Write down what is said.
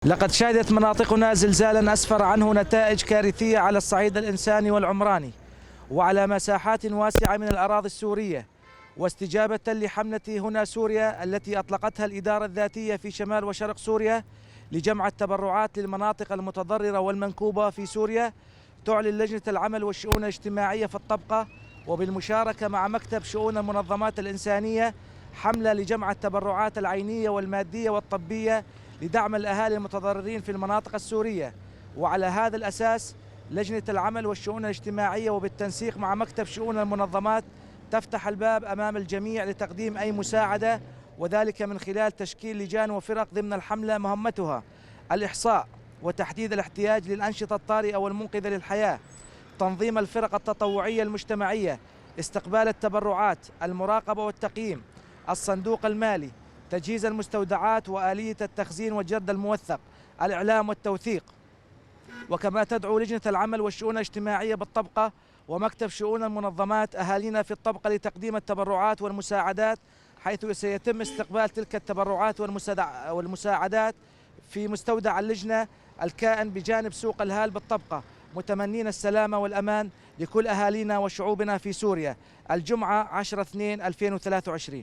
لقد شهدت مناطقنا زلزالا أسفر عنه نتائج كارثية على الصعيد الإنساني والعمراني وعلى مساحات واسعة من الأراضي السورية، واستجابة لحملة هنا سوريا التي أطلقتها الإدارة الذاتية في شمال وشرق سوريا لجمع التبرعات للمناطق المتضررة والمنكوبة في سوريا، تعلن لجنة العمل والشؤون الاجتماعية في الطبقة وبالمشاركة مع مكتب شؤون المنظمات الإنسانية حملة لجمع التبرعات العينية والمادية والطبية لدعم الأهالي المتضررين في المناطق السورية. وعلى هذا الأساس لجنة العمل والشؤون الاجتماعية وبالتنسيق مع مكتب شؤون المنظمات تفتح الباب أمام الجميع لتقديم أي مساعدة، وذلك من خلال تشكيل لجان وفرق ضمن الحملة مهمتها الإحصاء وتحديد الاحتياج للأنشطة الطارئة والمنقذة للحياة، تنظيم الفرق التطوعية المجتمعية، استقبال التبرعات، المراقبة والتقييم، الصندوق المالي، تجهيز المستودعات وآلية التخزين والجرد الموثق، الإعلام والتوثيق. وكما تدعو لجنة العمل والشؤون الاجتماعية بالطبقة ومكتب شؤون المنظمات أهالينا في الطبقة لتقديم التبرعات والمساعدات، حيث سيتم استقبال تلك التبرعات والمساعدات في مستودع اللجنة الكائن بجانب سوق الهال بالطبقة، متمنين السلامة والأمان لكل أهالينا وشعوبنا في سوريا. الجمعة 10/2/2023.